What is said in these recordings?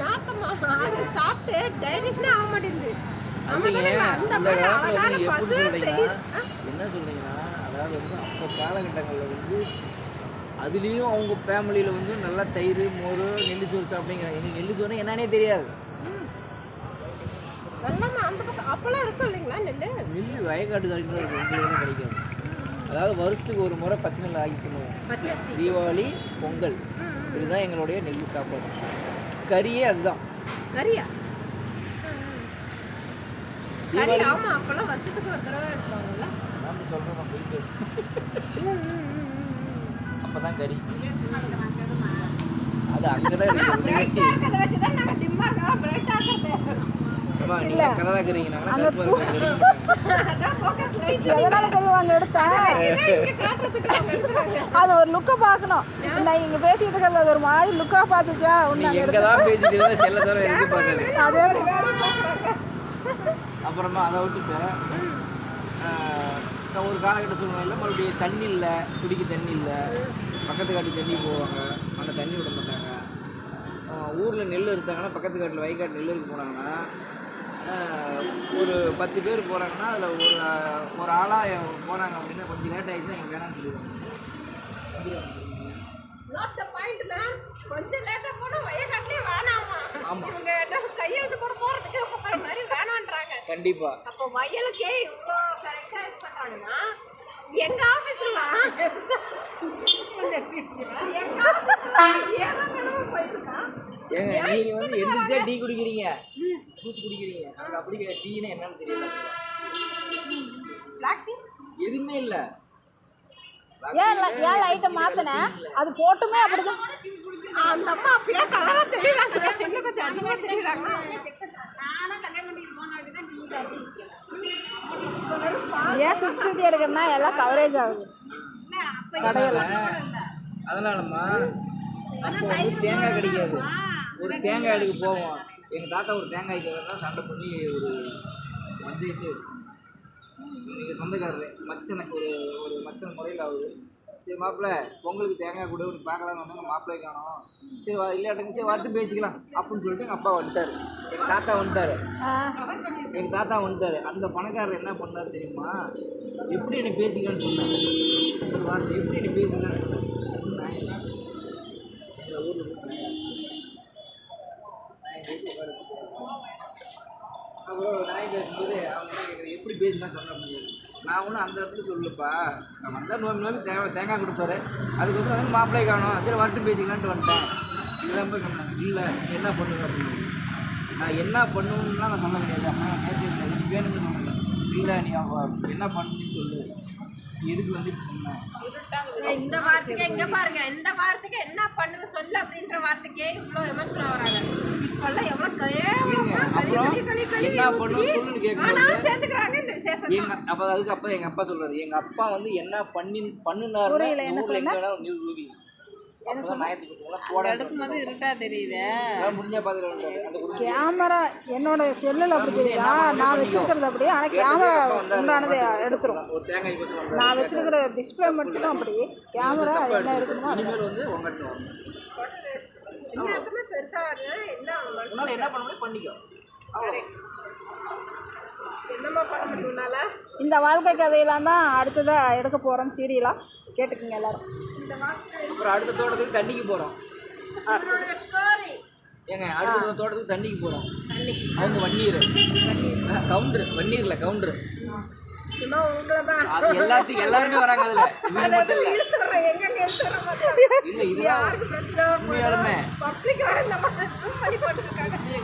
நாத்தமா அது சாப்பிட்டு டைஜஷனே ஆக மாட்டேங்குது. என்ன சொல்றீங்கன்னா, அதாவது வந்து அப்போ காலகட்டங்களில் வந்து அதுலேயும் அவங்க ஃபேமிலியில் வந்து நல்லா தயிர் மோர் நெல் சோறு சாப்பிடுங்கிறாங்க. எனக்கு நெல் சோறு என்னன்னே தெரியாது. அப்பெல்லாம் இருக்கும் இல்லைங்களா நெல் வயக்காட்டு தான் இருக்கும், உங்களுக்கு கிடைக்காது. அதாவது வருஷத்துக்கு ஒரு முறை பச்சை நெல் ஆகிக்கணும். தீபாவளி பொங்கல் இதுதான் எங்களுடைய நெல் சாப்பாடு. கறியே அதுதான். கறியா? ஆமா, அப்பெல்லாம் வருஷத்துக்கு ஒரு தடவை எடுப்பாங்கல்ல. நான் சொல்றேன் போய் பேசு. அப்பதான் கறி அது அங்கதான் இருக்கு. அது ஒரு லுக்கை பார்க்கணும். நான் இங்க பேசிட்டு இருக்கிறது அது ஒரு மாதிரி லுக்கா பார்த்துச்சா அதே. அப்புறமா அதை விட்டுட்டு ஒரு காலகட்ட சூழ்நிலையில் மறுபடியும் தண்ணி இல்லை, குடிக்க தண்ணி இல்லை, பக்கத்து காட்டுக்கு தண்ணி போவாங்க, அந்த தண்ணி விட மாட்டாங்க. ஊரில் நெல் இருந்தாங்கன்னா பக்கத்து காட்டில் வயக்காட்டு நெல் இருக்கு போனாங்கன்னா ஒரு 10 பேர் போகிறாங்கன்னா அதில் ஒரு ஆளாக போனாங்க அப்படின்னா கொஞ்சம் லேட் ஆகிடுச்சுன்னா எங்கள் வேணாம்னு சொல்லுவாங்க. கொஞ்சம் லேட்டாக போனால் வயக்காட்டிலே வேணாமா? ஆமாம், இவங்க கையெழுத்து கூட போகிறதுக்கு போகிற மாதிரி வேணான்றாங்க. கண்டிப்பாக. அப்போ வயலுக்கே இவ்வளோ கரெக்டாக இது பண்ணுறாங்கன்னா எங்க ஆஃபீஸ்லாம் ஏங்க நீங்கள் வந்து எந்திரிச்சா டீ குடிக்கிறீங்க, ஜூஸ் குடிக்கிறீங்க, எனக்கு அப்படி டீனா என்னன்னு தெரியல. எதுவுமே இல்லை. ஏன் லைட்டை மாத்தினேன் அது போட்டுமே அப்படிதான். அந்த அம்மா அப்படியே கலரா தெரியுறாங்க, இன்னும் கொஞ்சம் அதிகமா தெரியுறாங்க. ஏன் சுற்றி எடுக்கிறனா எல்லாம் கவரேஜ் ஆகுது கடையில். அதனாலம்மா அப்போ வந்து தேங்காய் கிடைக்காது. ஒரு தேங்காய் எடுக்க போவோம். எங்கள் தாத்தா ஒரு தேங்காய் கேட்கறதுனா சண்டை பண்ணி ஒரு மஞ்சத்தை வச்சு நீங்கள் சொந்தக்காரர் மச்சனை ஒரு மச்சன் முறையில் ஆகுது. சரி மாப்பிள்ளை பொங்கலுக்கு தேங்காய் கூட ஒரு பார்க்கலான்னு வந்தாங்க, மாப்பிள்ளையை காணோம். சரி இல்லையாட்டுங்க, சரி வரட்டு பேசிக்கலாம் அப்படின்னு சொல்லிட்டு எங்கள் அப்பா வந்துட்டார். எங்கள் தாத்தா வந்துட்டார். அந்த பணக்காரர் என்ன பண்ணார் தெரியுமா? எப்படி என்னை பேசிக்கலான்னு சொன்னார். ஒரு வார்த்தை, எப்படி என்னை பேசிக்கலான்னு சொன்னார். எங்கள் ஊரில் அப்புறம் நாய் பேசும்போது அவங்க கேட்குறேன் எப்படி பேசினா சொல்ல முடியாது. நான் ஒன்றும் அந்த இடத்துல சொல்லப்பா, நான் வந்தால் நோம்பி தேங்காய் கொடுப்பாரு, அதுக்கப்புறம் வந்து மாப்பிள்ளை காணும், சரி வரட்டு பேசிக்கலான்ட்டு வந்துட்டேன். இதெல்லாம் போய் சொன்னேன். இல்லை என்ன பண்ணுவேன் அப்படின்னு. நான் என்ன பண்ணுவேன்னா நான் சொல்ல முடியாது. அம்மா பேச வேணும்னு சொன்னேன். இல்லை நீ என்ன பண்ணுன்னு சொல்லு, எதுக்கு வந்து சொன்னேன். இந்த வார்த்தைக்கு இங்க பாருங்க, இந்த வார்த்தைக்கு என்ன பண்ணுங்க சொல்லு அப்படின்ற வார்த்தைக்கே இவ்வளோ எமோஷனல் ஆகிறாங்க. இப்பெல்லாம் எவ்வளோ என்ன பண்ணுன்னு சொல்லுன்னு கேட்கும்போது சேர்த்துக்கிறாங்க இந்த விசேஷம். அப்போ அதுக்கு எங்கள் அப்பா சொல்றாரு, எங்கள் அப்பா வந்து என்ன பண்ணுனாரு நியூஸ் கேமரா என்னோட செல்லில் அப்படி தெரியுதா, நான் வச்சிருக்கிறது அப்படியே. ஆனால் கேமரா உண்டானதை எடுத்துரும். நான் வச்சிருக்கிற டிஸ்பிளே மட்டும் அப்படி, கேமரா என்ன எடுக்கணுமோ இந்த வாழ்க்கை கதையெல்லாம் தான் அடுத்ததாக எடுக்க போகிறோம் சீரியலாக. கேட்டுக்குங்க எல்லாரும். அப்புறம் அடுத்த தோட்டத்துக்கு தண்ணிக்கு போகிறோம். ஏங்க அடுத்த தோட்டத்துக்கு தண்ணிக்கு போகிறோம். அவங்க கவுண்டரு அது எல்லாருமே வராங்க. அதில் இல்லை இதுமே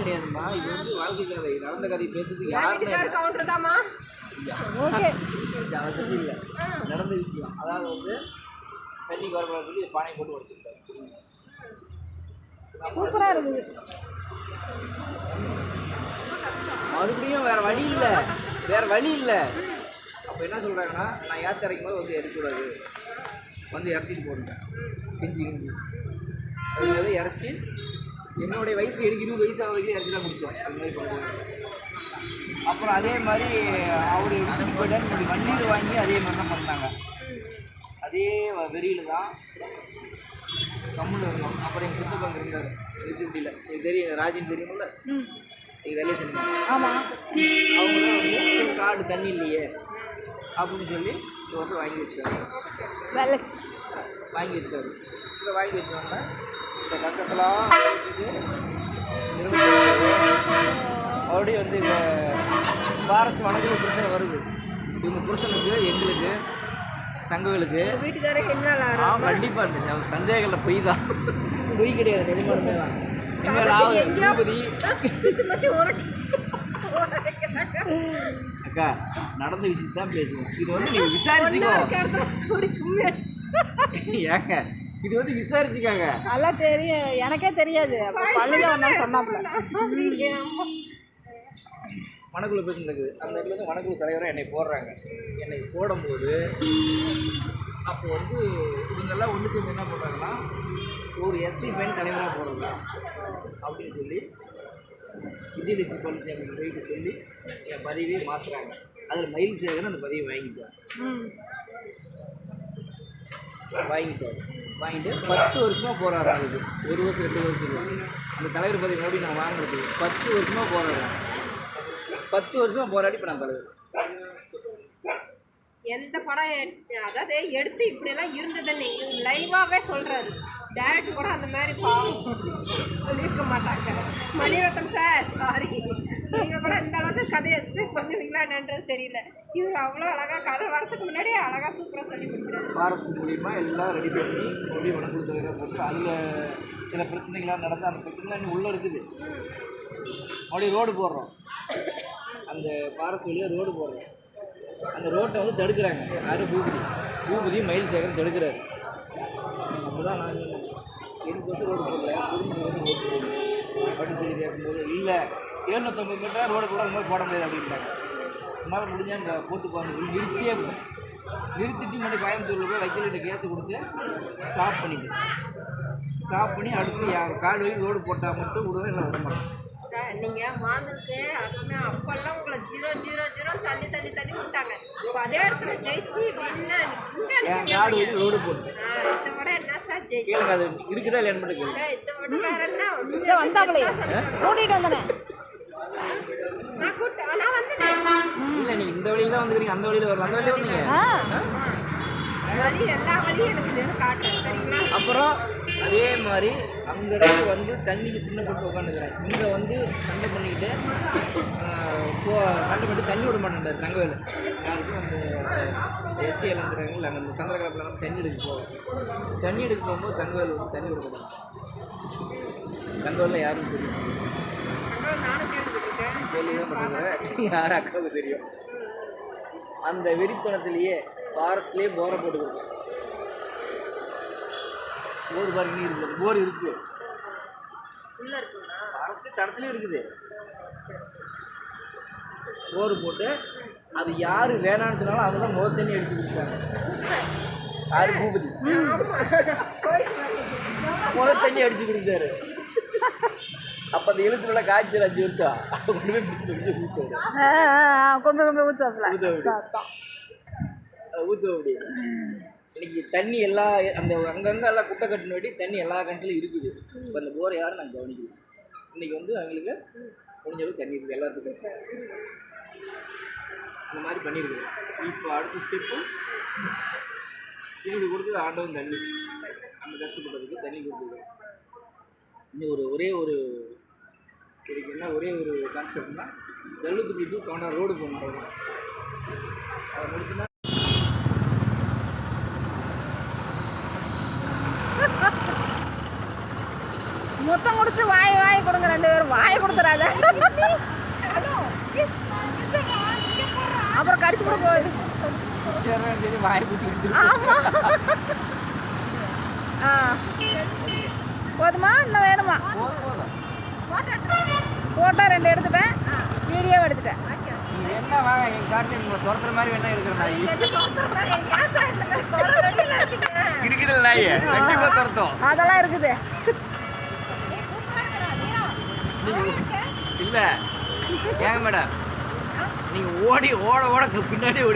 கிடையாதுமா. இது வந்து வாழ்க்கை கதை, நடந்த கதை பேசுறதுக்கு யாருமே இல்லை. நடந்த விஷயம். அதாவது வந்து தண்ணி கவர்மெண்ட் சொல்லி பானை போட்டு உடச்சிருக்காரு. சூப்பராக இருக்குது. மறுபடியும் வேறு வழி இல்லை. அப்போ என்ன சொல்கிறாங்கன்னா, நான் ஏற்ற இறக்கும் போது வந்து எடுக்கக்கூடாது, வந்து இறச்சிட்டு போடுங்க கிஞ்சி அது இறச்சி என்னுடைய வயசு எனக்கு 20 வயசு வரைக்கும் இறச்சி தான் முடித்தோம். அது மாதிரி பண்ணுவோம். அப்புறம் அதே மாதிரி அவர் எடுத்துகிட்டு போயிட்டார். வண்டியில் வாங்கி அதே மாதிரி தான் பண்ணாங்க. அதே வெறியில் தான் கம்முன்னு இருந்தோம். அப்புறம் எங்கள் சித்தப்பங்க இருந்தார். ரிச்சிப்டியில் இது தெரியும், ராஜின்னு தெரியுமில்ல, ம் இது வேலையை சொன்னீங்க. ஆமாம். அவங்க தான் வந்து சரி காடு தண்ணி இல்லையே அப்படின்னு சொல்லி இதை வந்து வாங்கி வச்சாரு. வெள்ளச்சி வாங்கி வச்சாரு. இதை வாங்கி வச்சோன்னா இந்த கஷ்டத்தெல்லாம் வச்சுட்டு மறுபடியும் வந்து இந்த ஃபாரஸ்ட் வனத்தில் பிரச்சனை வருது. இவங்க புருஷனுக்கு, எங்களுக்கு, தங்கங்களுக்கு வீட்டுக்காரர் என்ன கண்டிப்பாக இருந்துச்சு. அவங்க சந்தேகங்களில் பொய் தான், பொய் கிடையாது, நிஜமானமே தான். பூபதி அக்கா நடந்த விஷயத்தை தான் பேசுவோம். இது வந்து நீங்கள் விசாரிச்சுக்கோ. ஏங்க இது வந்து விசாரிச்சுக்காங்க. நல்லா தெரியும், எனக்கே தெரியாது. பள்ளிதான் சொன்னாப்புல. வனக்குழு பேசுனதுக்கு அந்த இடத்துல வந்து வனக்குழு தலைவராக என்னை போடுறாங்க. என்னை போடும்போது அப்போ வந்து இவங்கெல்லாம் ஒன்று சேர்ந்து என்ன பண்ணுறாங்கன்னா ஒரு எஸ்டி பையன் தலைவராக போடுறதா அப்படின்னு சொல்லி விஜயலட்சுமி பழனிசாமி போயிட்டு சொல்லி என் பதவியை மாற்றுறாங்க. அதில் மயில் சேகரன் அந்த பதவியை வாங்கிட்டு 10 வருஷமாக போராடுறாங்க. 1 வருஷம் 2 வருஷம் அந்த தலைவர் பதவி மறுபடியும் நான் வாங்குறது 10 வருஷமாக போராடுறேன். 10 வருஷமாக போராடி இப்போ நான் தலைவர். எந்த படம் அதாவது எடுத்து இப்படியெல்லாம் இருந்ததுன்னு லைவாகவே சொல்கிறாரு. டேரக்டர் கூட அந்த மாதிரி பாவம் சொல்லியிருக்க மாட்டாங்க. மணிரத்னம் சார் சாரி, நீங்கள் கூட இந்த அளவுக்கு கதையை எக்ஸ்பிளைன் பண்ணுவீங்களான்றது தெரியல. இவர் அவ்வளோ அழகாக கதை வரத்துக்கு முன்னாடியே அழகாக சூப்பராக சொல்லி கொடுக்குறாரு. ஃபாரஸ்ட் மூலிமா எல்லாம் ரெடி பண்ணி மறுபடியும் வனக்குழு தலைவராக போட்டு அதில் சில பிரச்சனைகள்லாம் நடந்தால் அந்த பிரச்சனைலாம் இன்னும் உள்ளே இருக்குது. மறுபடியும் ரோடு போடுறோம், அந்த ஃபாரஸ்ட் வழியாக ரோடு போடுறோம். அந்த ரோட்டை வந்து தடுக்கிறாங்க. யாரும் பூபதி மயில் சேகரன் தடுக்கிறாரு. அப்போ தான் நான் எனக்கு வந்து ரோடு போடல, புரிஞ்சு வந்து ரோடு போடணும் அப்படின்னு சொல்லி கேட்கும்போது இல்லை 750 மீட்டர் ரோடு கூட அந்த மாதிரி போட முடியாது அப்படின்ட்டாங்க. என்னால் முடிஞ்சால் இந்த போட்டுக்கு வந்து நிறுத்திட்டு மட்டும் கோயம்புத்தூரில் போய் வக்கீல்கிட்ட கேஸை கொடுத்து ஸ்டாப் பண்ணி அடுத்து காடு வரைக்கும் ரோடு போட்டால் மட்டும் விடுவேன், இல்லை விட மாட்டேன். சார் நீங்கள் வாங்குறதுக்கு அப்படின்னா அப்போல்லாம் உங்களை 0-0-0 தள்ளி விட்டாங்க. இப்போ அதே இடத்துல ஜெயிச்சு என் காடு வரைக்கும் ரோடு போட்டு இதை விட என்ன சார் ஜெயிச்சு கேளுங்க, அது இருக்குதா இல்லைன்னு மட்டும் கேளுங்க. இதை விட வேற என்ன இதை வந்தாங்களே கூட்டிகிட்டு வந்தேன் நான் வந்தேன். இல்லை நீங்கள் இந்த வழியில் தான் வந்துக்கிறீங்க, அந்த வழியில் வரலாம், அந்த வழியில் வந்தீங்க. வழி எல்லா வழியும் எனக்கு காட்டுறேன் சரிங்களா. அப்புறம் அதே மாதிரி அங்கே வந்து தண்ணிக்கு சின்ன போட்டு உட்காந்துக்கிறேன். இங்கே வந்து சண்டை பண்ணிக்கிட்டு தண்ணி விட மாட்டேன். தங்கவேல் யாருக்கும் அந்த எஸ்சி இழந்துறாங்க, அந்த சந்திரகலப்பில் தண்ணி எடுக்க போகும்போது தங்கவேல் வந்து தண்ணி விட மாட்டாங்க. தங்கவேலில் யாரும் தெரியும், கேள்வி தான் பண்ணுறாங்க, யாரும் அக்காவுக்கு தெரியும். அந்த வெறித்தனத்திலேயே ஃபாரஸ்ட்லேயே போரை போட்டு கொடுக்கும். போர் பாருங்க இருக்குது, போர் இருக்குது, ஃபாரஸ்ட்டு தடத்துலேயும் இருக்குது. போர் போட்டு அது யார் வேணான்னு சொன்னாலும் அவங்க தான் முதல் தண்ணி அடிச்சு கொடுத்தாங்க. யாரு பூபதி முதல் தண்ணி அடிச்சு கொடுத்தாரு. அப்போ அந்த எழுத்துல காய்ச்சல் 5 வருஷம் கொண்டு போய் ஊற்ற அப்படி. இன்னைக்கு தண்ணி எல்லா அந்த அங்கங்கே எல்லாம் குட்டை கட்டின வேண்டி தண்ணி எல்லா கண்ட்ரிலும் இருக்குது. இப்போ அந்த போரை யாரும் நாங்கள் கவனிக்கிறோம். இன்றைக்கி வந்து அவங்களுக்கு முடிஞ்ச அளவுக்கு தண்ணி இருக்குது எல்லாத்துக்கும். அந்த மாதிரி பண்ணியிருக்கோம். இப்போ அடுத்த ஸ்டெப்பு எனக்கு கொடுத்தது ஆண்டவன் தண்ணி. நம்ம கஷ்டப்பட்டதுக்கு தண்ணி கொடுத்துருக்கோம். இன்னும் ஒரே ஒரு இதுக்கு என்ன ஒரே ஒரு கான்செப்ட்னா வெள்ளத்துக்கு டு கவுண்டா ரோடு போகணும். அதை முடிச்சுன்னா மொத்தம் கொடுத்து வாய் கொடுங்க, 2 பேரும் வாய் கொடுத்துறாத, அப்புறம் கடிச்சு கூட போகுது. வாய் பிடிச்சிக்கிட்டு போதுமா இன்னும் வேணுமா? ஃபோட்டோ 2 எடுத்துட்டேன், வீடியோவும் எடுத்துட்டேன். என்ன வாங்க எங்கள் காட்டு உங்களை துரத்துற மாதிரி வேணா இருக்கிற நாய் இருக்குதுல்ல, நாய் கண்டிப்பாக துரத்தும். அதெல்லாம் இருக்குது. இல்லை ஏங்க மேடம், நீங்கள் ஓட பின்னாடி ஓடி